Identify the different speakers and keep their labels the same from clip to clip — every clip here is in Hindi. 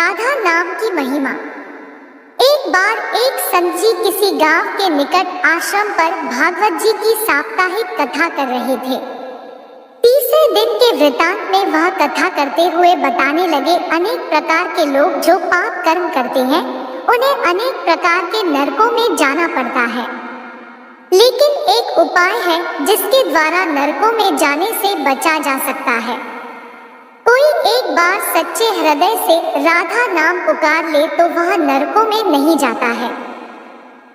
Speaker 1: राधा नाम की महिमा। एक बार एक संत जी किसी गांव के निकट आश्रम पर भागवत जी की साप्ताहिक कथा कर रहे थे। तीसरे दिन के वृतांत में वह कथा करते हुए बताने लगे, अनेक प्रकार के लोग जो पाप कर्म करते हैं उन्हें अनेक प्रकार के नरकों में जाना पड़ता है, लेकिन एक उपाय है जिसके द्वारा नरकों में जाने से बचा जा सकता है। कोई एक बार सच्चे हृदय से राधा नाम पुकार ले तो वह नरकों में नहीं जाता है।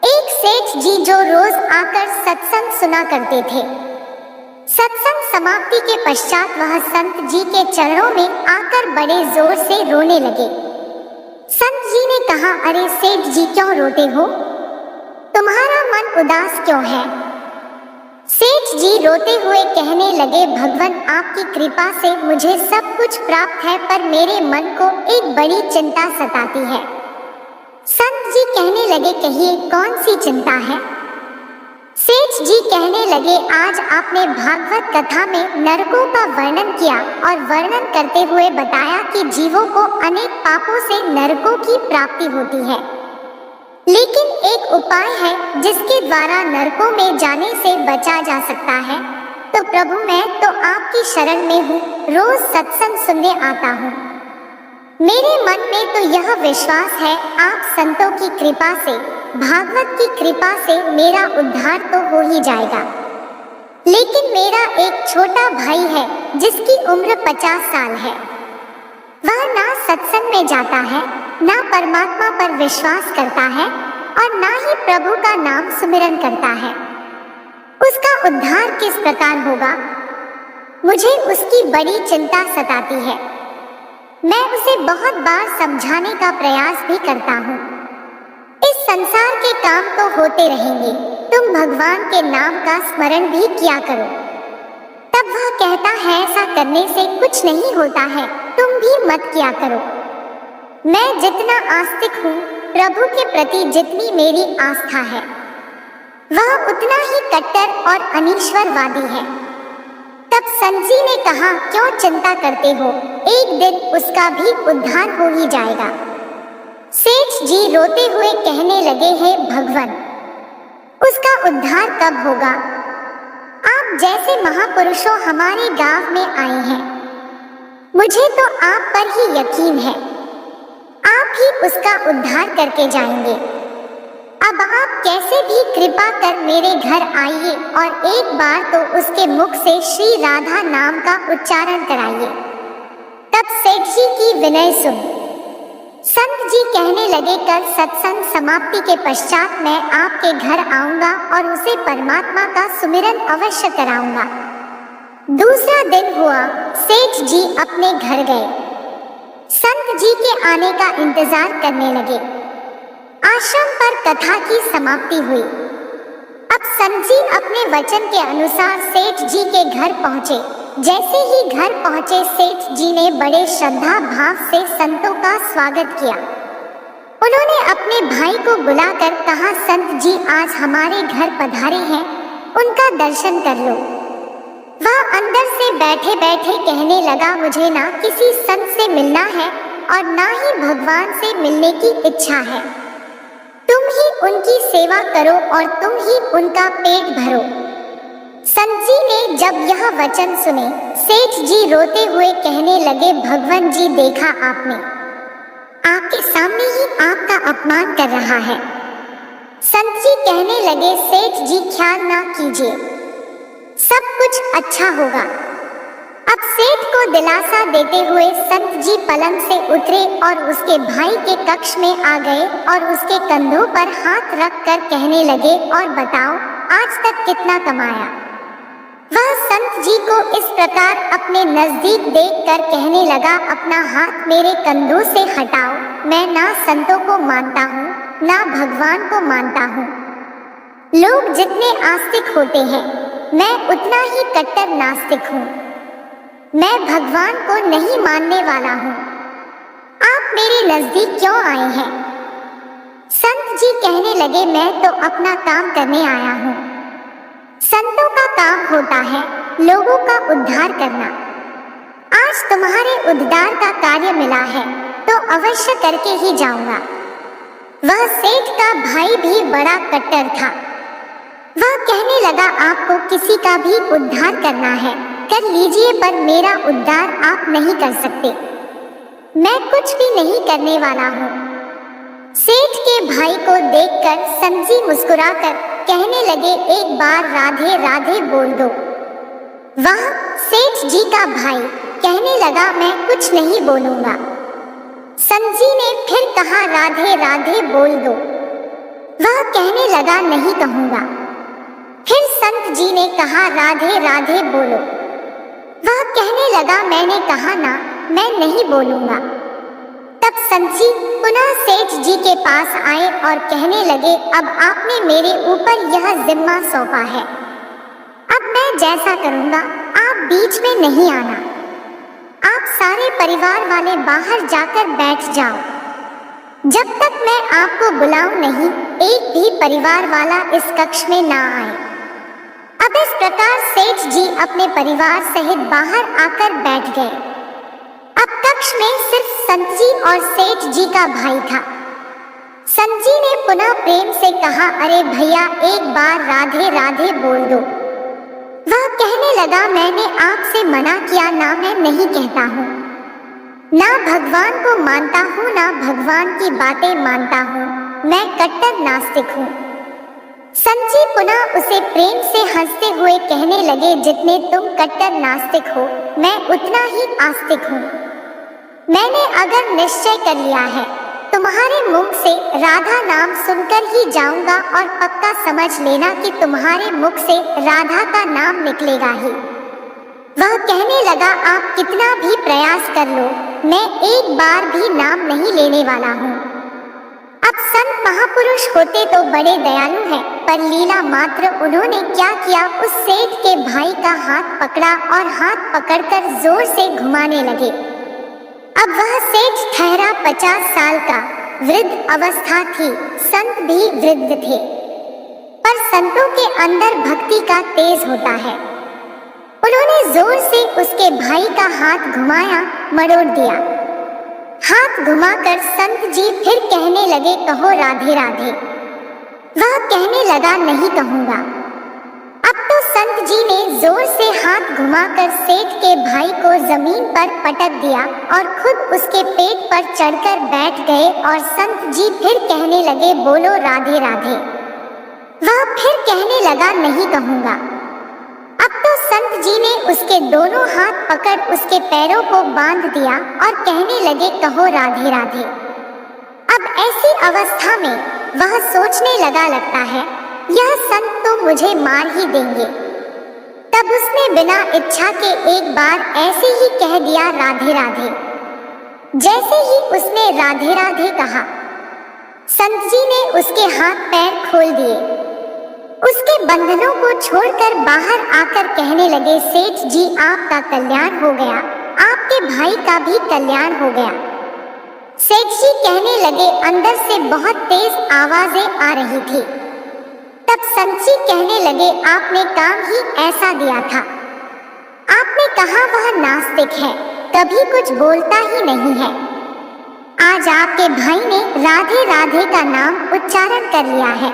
Speaker 1: एक सेठ जी जो रोज आकर सत्संग सुना करते थे, सत्संग समाप्ति के पश्चात वह संत जी के चरणों में आकर बड़े जोर से रोने लगे। संत जी ने कहा, अरे सेठ जी क्यों रोते हो? तुम्हारा मन उदास क्यों है? सेठ जी रोते हुए कहने लगे, भगवान आपकी कृपा से मुझे सब कुछ प्राप्त है, पर मेरे मन को एक बड़ी चिंता सताती है। संत जी कहने लगे, कहिए कौन सी चिंता है? सेठ जी कहने लगे, आज आपने भागवत कथा में नरकों का वर्णन किया और वर्णन करते हुए बताया कि जीवों को अनेक पापों से नरकों की प्राप्ति होती है, लेकिन एक उपाय है जिसके द्वारा नरकों में जाने से बचा जा सकता है। तो प्रभु मैं तो आपकी शरण में हूँ, रोज सत्संग सुनने आता हूँ। मेरे मन में तो यह विश्वास है आप संतों की कृपा से, भागवत की कृपा से मेरा उद्धार तो हो ही जाएगा। लेकिन मेरा एक छोटा भाई है जिसकी उम्र 50 साल है। वह ना सत्संग में जाता है, ना परमात्मा पर विश्वास करता है और ना ही प्रभु का नाम सुमिरन करता है। उसका उद्धार किस प्रकार होगा? मुझे उसकी बड़ी चिंता सताती है। मैं उसे बहुत बार समझाने का प्रयास भी करता हूँ। इस संसार के काम तो होते रहेंगे, तुम भगवान के नाम का स्मरण भी किया करो। तब वह कहता है, ऐसा करने से कुछ नहीं होता है, तुम भी मत किया करो। मैं जितना आस्तिक हूँ, प्रभु के प्रति जितनी मेरी आस्था है, वह उतना ही कट्टर और अनीश्वरवादी है। तब संत जी ने कहा, क्यों चिंता करते हो, एक दिन उसका भी उद्धार हो ही जाएगा। सेठ जी रोते हुए कहने लगे, हैं भगवान, उसका उद्धार कब होगा? आप जैसे महापुरुषों हमारे गांव में आए हैं, मुझे तो आप पर ही यकीन है, आप ही उसका उद्धार करके जाएंगे। अब आप कैसे भी कृपा कर मेरे घर आइए और एक बार तो उसके मुख से श्री राधा नाम का उच्चारण कराइए। तब सेठ जी की विनय सुन संत जी कहने लगे, कल सत्संग समाप्ति के पश्चात मैं आपके घर आऊंगा और उसे परमात्मा का सुमिरन अवश्य कराऊंगा। दूसरा दिन हुआ, सेठ जी अपने घर गए। संत जी के आने का इंतजार करने लगे। आश्रम पर कथा की समाप्ति हुई। अब संत जी अपने वचन के अनुसार सेठ जी के घर पहुंचे। जैसे ही घर पहुंचे, सेठ जी ने बड़े श्रद्धा भाव से संतों का स्वागत किया। उन्होंने अपने भाई को बुलाकर कहा, संत जी आज हमारे घर पधारे हैं, उनका दर्शन कर लो। वह अंदर से बैठे बैठे कहने लगा, मुझे ना किसी संत से मिलना है और ना ही भगवान से मिलने की इच्छा है। तुम ही उनकी सेवा करो और तुम ही उनका पेट भरो। संत जी ने जब यह वचन सुने, सेठ जी रोते हुए कहने लगे, भगवान जी देखा आपने, आपके सामने ही आपका अपमान कर रहा है। संत जी कहने लगे, सेठ जी ख्याल ना कीजिए, सब कुछ अच्छा होगा। अब सेठ को दिलासा देते हुए संत जी पलंग से उतरे और उसके भाई के कक्ष में आ गए और उसके कंधों पर हाथ रख कर कहने लगे, और बताओ आज तक कितना कमाया? वह संत जी को इस प्रकार अपने नजदीक देखकर कहने लगा, अपना हाथ मेरे कंधों से हटाओ। मैं ना संतों को मानता हूँ, ना भगवान को मानता हूँ। लोग जितने आस्तिक होते हैं, मैं उतना ही कट्टर नास्तिक हूँ। मैं भगवान को नहीं मानने वाला हूँ। आप मेरे नजदीक क्यों आए हैं? संत जी कहने लगे, मैं तो अपना काम करने आया हूँ। संतों का काम होता है लोगों का उद्धार करना। आज तुम्हारे उद्धार का कार्य मिला है, तो अवश्य करके ही जाऊंगा। वह सेठ का भाई भी बड़ा कट्टर था। वह कहने लगा, आपको किसी का भी उद्धार करना है कर लीजिए, पर मेरा उद्धार आप नहीं कर सकते। मैं कुछ भी नहीं करने वाला हूँ। सेठ के भाई को देखकर संत जी मुस्कुराकर कहने लगे, एक बार राधे राधे बोल दो। वह सेठ जी का भाई कहने लगा, मैं कुछ नहीं बोलूंगा। संत जी ने फिर कहा, राधे राधे बोल दो। वह कहने लगा, नहीं कहूंगा। फिर संत जी ने कहा, राधे राधे बोलो। वह कहने लगा, मैंने कहा ना, मैं नहीं बोलूंगा। तब संत जी पुनः सेठ जी के पास आए और कहने लगे, अब आपने मेरे ऊपर यह जिम्मा सौंपा है, अब मैं जैसा करूंगा आप बीच में नहीं आना। आप सारे परिवार वाले बाहर जाकर बैठ जाओ, जब तक मैं आपको बुलाऊं नहीं, एक भी परिवार वाला इस कक्ष में ना आए। अब इस प्रकार सेठ जी अपने परिवार सहित बाहर आकर बैठ गए। अब कक्ष में सिर्फ संत जी और सेठ जी का भाई था। संत जी ने पुनः प्रेम से कहा, अरे भैया एक बार राधे राधे बोल दो। वह कहने लगा, मैंने आपसे मना किया ना, मैं नहीं कहता हूँ। ना भगवान को मानता हूँ, ना भगवान की बातें मानता हूँ, मैं कट्टर नास्तिक हूँ। संत जी पुनः उसे प्रेम से हंसते हुए कहने लगे, जितने तुम कट्टर नास्तिक हो, मैं उतना ही आस्तिक हूँ। मैंने अगर निश्चय कर लिया है, तुम्हारे मुख से राधा नाम सुनकर ही जाऊंगा, और पक्का समझ लेना कि तुम्हारे मुख से राधा का नाम निकलेगा ही। वह कहने लगा, आप कितना भी प्रयास कर लो, मैं एक बार भी नाम नहीं लेने वाला हूँ। अब संत महापुरुष होते तो बड़े दयालु हैं, पर लीला मात्र उन्होंने क्या किया, उस सेठ के भाई का हाथ पकड़ा और हाथ पकड़कर जोर से घुमाने लगे। अब वह सेठ ठहरा 50 साल का, वृद्ध अवस्था थी, संत भी वृद्ध थे, पर संतों के अंदर भक्ति का तेज होता है। उन्होंने जोर से उसके भाई का हाथ घुमाया, मरोड़ दिया। हाथ घुमाकर संत जी फिर कहने लगे, कहो राधे राधे। वह कहने लगा, नहीं कहूंगा। अब तो संत जी ने जोर से हाथ घुमाकर सेठ के भाई को जमीन पर पटक दिया और खुद उसके पेट पर चढ़कर बैठ गए, और संत जी फिर कहने लगे, बोलो राधे राधे। वह फिर कहने लगा, नहीं कहूंगा। अब तो संत जी ने उसके दोनों हाथ पकड़ उसके पैरों को बांध दिया और कहने लगे, कहो राधे राधे। अब ऐसी अवस्था में वह सोचने लगा, लगता है यह संत तो मुझे मार ही देंगे। तब उसने बिना इच्छा के एक बार ऐसे ही कह दिया, राधे राधे। जैसे ही उसने राधे राधे कहा, संत जी ने उसके हाथ पैर खोल दिए, उसके बंधनों को छोड़कर बाहर आकर कहने लगे, सेठ जी आपका कल्याण हो गया, आपके भाई का भी कल्याण हो गया। सेठ जी कहने लगे, अंदर से बहुत तेज आवाजें आ रही थी। तब संत जी कहने लगे, आपने काम ही ऐसा दिया था। आपने कहा वह नास्तिक है, कभी कुछ बोलता ही नहीं है। आज आपके भाई ने राधे राधे का नाम उच्चारण कर लिया है,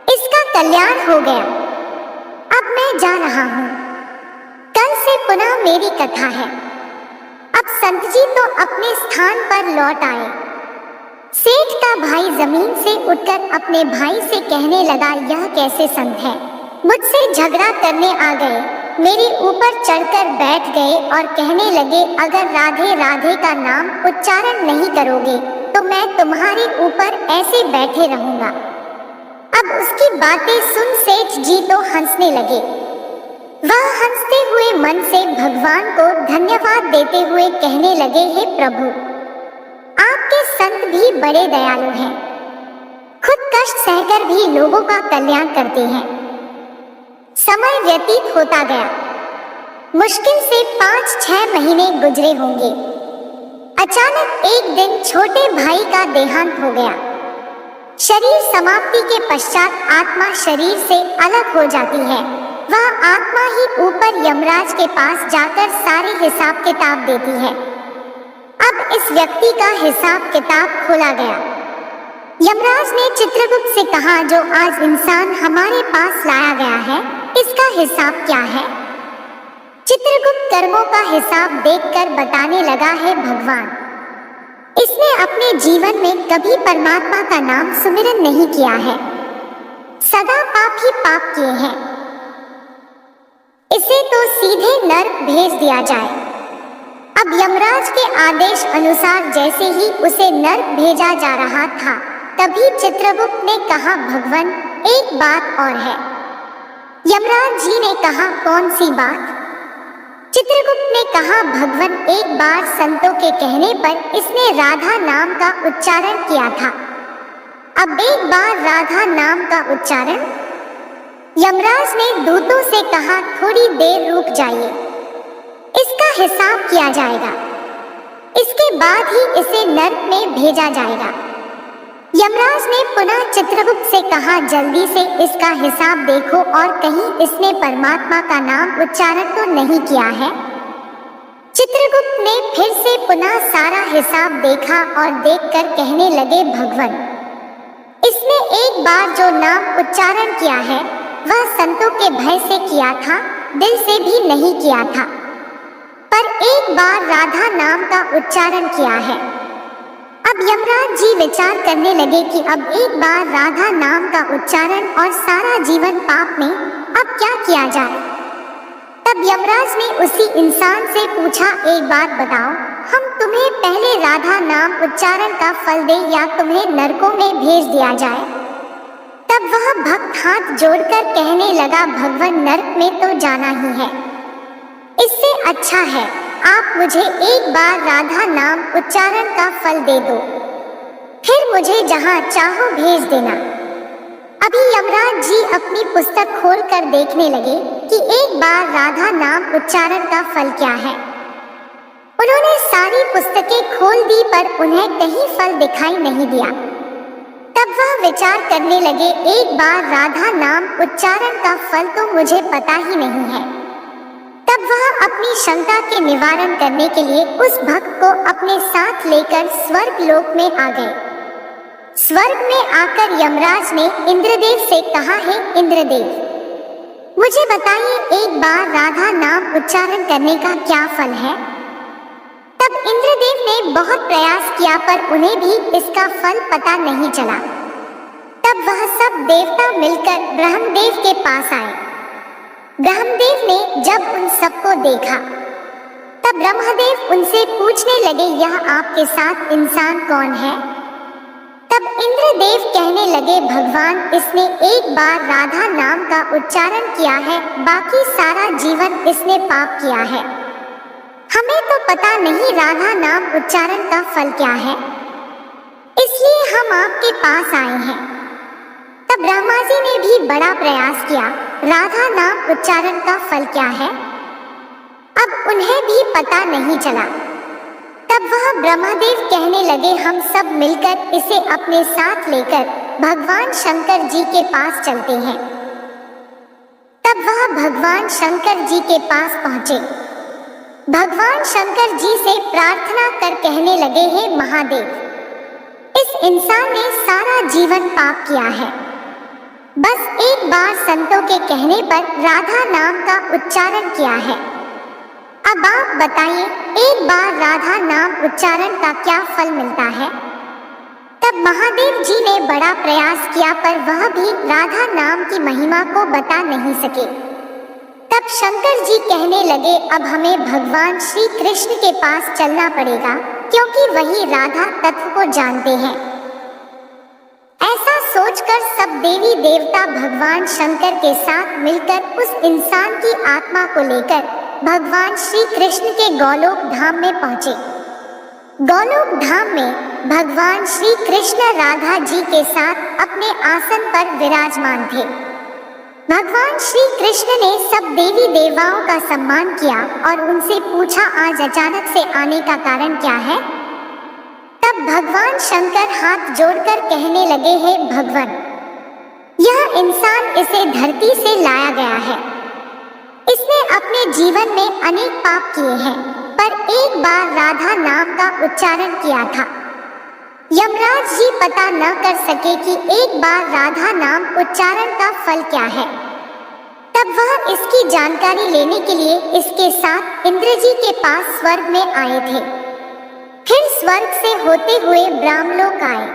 Speaker 1: इसका कल्याण हो गया। अब मैं जा रहा हूँ, कल से पुनः मेरी कथा है। अब संत जी तो अपने स्थान पर लौट आए। सेठ का भाई जमीन से उठकर अपने भाई से कहने लगा, यह कैसे संत है, मुझसे झगड़ा करने आ गए, मेरे ऊपर चढ़कर बैठ गए और कहने लगे, अगर राधे राधे का नाम उच्चारण नहीं करोगे तो मैं तुम्हारे ऊपर ऐसे बैठे रहूंगा। अब उसकी बातें सुन सेठ जी तो हंसने लगे। वह हंसते हुए मन से भगवान को धन्यवाद देते हुए कहने लगे, हे प्रभु, आपके संत भी बड़े दयालु हैं, खुद कष्ट सहकर भी लोगों का कल्याण करते हैं। समय व्यतीत होता गया, मुश्किल से 5-6 महीने गुजरे होंगे। अचानक एक दिन छोटे भाई का देहांत हो गया। शरीर समाप्ति के पश्चात आत्मा शरीर से अलग हो जाती है। वह आत्मा ही ऊपर यमराज के पास जाकर सारे हिसाब किताब देती है। अब इस व्यक्ति का हिसाब किताब खोला गया। यमराज ने चित्रगुप्त से कहा, जो आज इंसान हमारे पास लाया गया है, इसका हिसाब क्या है? चित्रगुप्त कर्मों का हिसाब देखकर बताने लगा है, भगवान, इसने अपने जीवन में कभी परमात्मा का नाम सुमिरन नहीं किया है, सदा पाप ही पाप किए हैं। इसे तो सीधे नर्क भेज दिया जाए। अब यमराज के आदेश अनुसार जैसे ही उसे नर्क भेजा जा रहा था, तभी चित्रगुप्त ने कहा, भगवान, एक बात और है। यमराज जी ने कहा, कौन सी बात? चित्रगुप्त ने कहा, भगवान, एक बार संतों के कहने पर इसने राधा नाम का उच्चारण किया था। अब एक बार राधा नाम का उच्चारण। यमराज ने दूतों से कहा, थोड़ी देर रुक जाइए, इसका हिसाब किया जाएगा, इसके बाद ही इसे नर्क में भेजा जाएगा। यमराज ने पुनः चित्रगुप्त से कहा, जल्दी से इसका हिसाब देखो और कहीं इसने परमात्मा का नाम उच्चारण तो नहीं किया है। चित्रगुप्त ने फिर से पुनः सारा हिसाब देखा और देखकर कहने लगे, भगवान, इसने एक बार जो नाम उच्चारण किया है वह संतों के भय से किया था, दिल से भी नहीं किया था, पर एक बार राधा नाम का उच्चारण किया है। अब यमराज जी विचार करने लगे कि अब एक बार राधा नाम का उच्चारण और सारा जीवन पाप में, अब क्या किया जाए? तब यमराज ने उसी इंसान से पूछा, एक बात बताओ, हम तुम्हें पहले राधा नाम उच्चारण का फल दें या तुम्हें नरकों में भेज दिया जाए? तब वह भक्त हाथ जोड़कर कहने लगा, भगवान, नरक में तो जाना ही है, इससे अच्छा है आप मुझे एक बार राधा नाम उच्चारण का फल दे दो, फिर मुझे जहाँ चाहो भेज देना। अभी यमराज जी अपनी पुस्तक खोलकर देखने लगे कि एक बार राधा नाम उच्चारण का फल क्या है। उन्होंने सारी पुस्तकें खोल दी पर उन्हें कहीं फल दिखाई नहीं दिया। तब वह विचार करने लगे, एक बार राधा नाम उच्चारण का फल तो मुझे पता ही नहीं है। तब वह अपनी शंका के निवारण करने के लिए उस भक्त को अपने साथ लेकर स्वर्ग लोक में आ गए। स्वर्ग में आकर यमराज ने इंद्रदेव से कहा, है इंद्रदेव, मुझे बताइए एक बार राधा नाम उच्चारण करने का क्या फल है? तब इंद्रदेव ने बहुत प्रयास किया पर उन्हें भी इसका फल पता नहीं चला। तब वह सब देवता मिलकर ब्रह्मदेव के पास आए। ब्रह्मदेव ने जब उन सबको देखा, तब ब्रह्मदेव उनसे पूछने लगे, यह आपके साथ इंसान कौन है? तब इंद्रदेव कहने लगे, भगवान, इसने एक बार राधा नाम का उच्चारण किया है, बाकी सारा जीवन इसने पाप किया है। हमें तो पता नहीं राधा नाम उच्चारण का फल क्या है, इसलिए हम आपके पास आए हैं। तब ब्रह्मा जी ने भी बड़ा प्रयास किया, राधा नाम उच्चारण का फल क्या है? अब उन्हें भी पता नहीं चला। तब वह ब्रह्मदेव कहने लगे, हम सब मिलकर इसे अपने साथ लेकर भगवान शंकर जी के पास चलते हैं। तब वह भगवान शंकर जी के पास पहुंचे। भगवान शंकर जी से प्रार्थना कर कहने लगे, हे महादेव, इस इंसान ने सारा जीवन पाप किया है, बस एक बार संतों के कहने पर राधा नाम का उच्चारण किया है। अब आप बताइए, एक बार राधा नाम उच्चारण का क्या फल मिलता है? तब महादेव जी ने बड़ा प्रयास किया पर वह भी राधा नाम की महिमा को बता नहीं सके। तब शंकर जी कहने लगे, अब हमें भगवान श्री कृष्ण के पास चलना पड़ेगा, क्योंकि वही राधा तत्व को जानते हैं। ऐसा सोचकर सब देवी देवता भगवान शंकर के साथ मिलकर उस इंसान की आत्मा को लेकर भगवान श्री कृष्ण के गोलोक धाम में पहुंचे। गोलोक धाम में भगवान श्री कृष्ण राधा जी के साथ अपने आसन पर विराजमान थे। भगवान श्री कृष्ण ने सब देवी देवताओं का सम्मान किया और उनसे पूछा, आज अचानक से आने का कारण क्या है? तब भगवान शंकर हाथ जोड़कर कहने लगे, हे भगवान, यह इंसान इसे धरती से लाया गया है। इसने अपने जीवन में अनेक पाप किए हैं, पर पर एक बार राधा नाम का उच्चारण किया था। यमराज जी पता न कर सके कि एक बार राधा नाम उच्चारण का फल क्या है। तब वह इसकी जानकारी लेने के लिए इसके साथ इंद्र जी के पास स्वर्ग में आए थे। फिर स्वर्ग से होते हुए ब्रह्मलोक आए।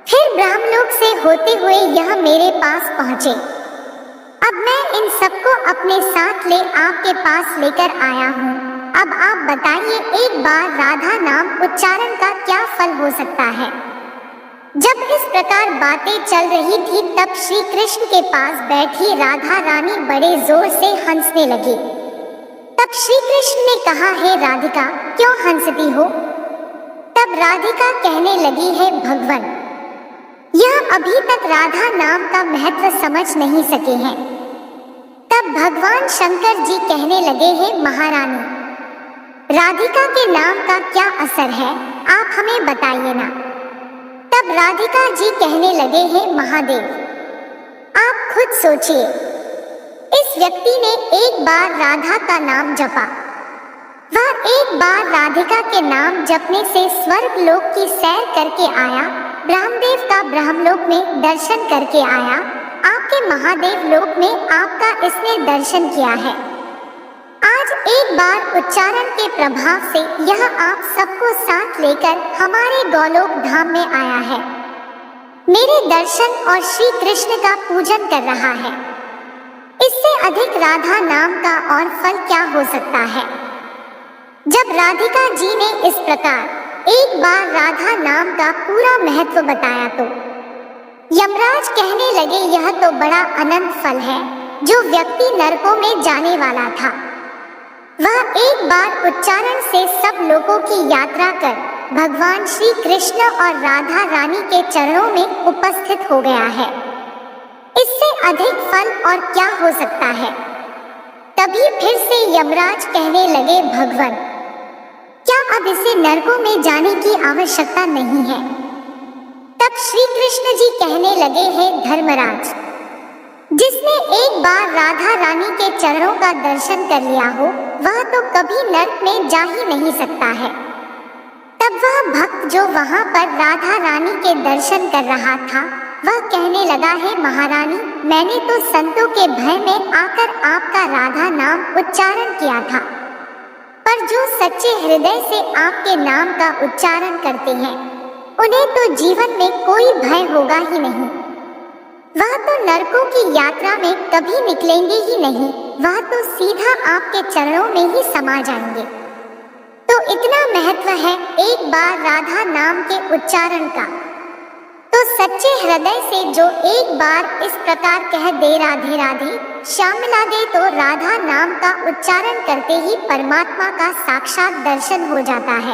Speaker 1: फिर ब्रह्मलोक से होते हुए यह मेरे पास पहुँचे। अब मैं इन सबको अपने साथ ले आपके पास लेकर आया हूँ। अब आप बताइए, एक बार राधा नाम उच्चारण का क्या फल हो सकता है। जब इस प्रकार बातें चल रही थी तब श्री कृष्ण के पास बैठी राधा रानी बड़े जोर से हंसने लगी। तब श्री कृष्ण ने कहा, हे राधिका, क्यों हंसती हो? तब राधिका कहने लगी, है भगवान, यह अभी तक राधा नाम का महत्व समझ नहीं सके हैं। तब भगवान शंकर जी कहने लगे, हे महारानी, राधिका के नाम का क्या असर है, आप हमें बताइए ना। तब राधिका जी कहने लगे, हे महादेव, आप खुद सोचिए, इस व्यक्ति ने एक बार राधा का नाम जपा। वह एक बार राधिका के नाम जपने से स्वर्ग लोक की सैर करके आया, ब्रह्मदेव का ब्रह्मलोक में दर्शन करके आया, आपके महादेव लोक में आपका इसने दर्शन किया है। आज एक बार उच्चारण के प्रभाव से यह आप सबको साथ लेकर हमारे गोलोक धाम में आया है, मेरे दर्शन और श्री कृष्ण का पूजन कर रहा है। इससे अधिक राधा नाम का और फल क्या हो सकता है। जब राधिका जी ने इस प्रकार एक बार राधा नाम का पूरा महत्व बताया तो यमराज कहने लगे, यह तो बड़ा अनंत फल है जो व्यक्ति नरकों में जाने वाला था। वह एक बार उच्चारण से सब लोगों की यात्रा कर भगवान श्री कृष्ण और राधा रानी के चरणों में उपस्थित हो गया है। इससे अधिक फल और क्या हो सकता है। तभी फिर से यमराज कहने लगे, भगवान, क्या अब इसे नरकों में जाने की आवश्यकता नहीं है। तब श्री कृष्ण जी कहने लगे, हे धर्मराज, जिसने एक बार राधा रानी के चरणों का दर्शन कर लिया हो वह तो कभी नरक में जा ही नहीं सकता है। तब वह भक्त जो वहां पर राधा रानी के दर्शन कर रहा था वह कहने लगा, है महारानी, मैंने तो संतों के भय में आकर आपका राधा नाम उच्चारण किया था, पर जो सच्चे हृदय से आपके नाम का उच्चारण करते हैं उन्हें तो जीवन में कोई भय होगा ही नहीं। वह तो नरकों की यात्रा में कभी निकलेंगे ही नहीं, वह तो सीधा आपके चरणों में ही समा जाएंगे। तो इतना महत्व है एक बार राधा नाम के उच्चारण का। तो सच्चे हृदय से जो एक बार इस प्रकार कह दे राधे राधे श्याम मिला दे तो राधा नाम का उच्चारण करते ही परमात्मा का साक्षात दर्शन हो जाता है।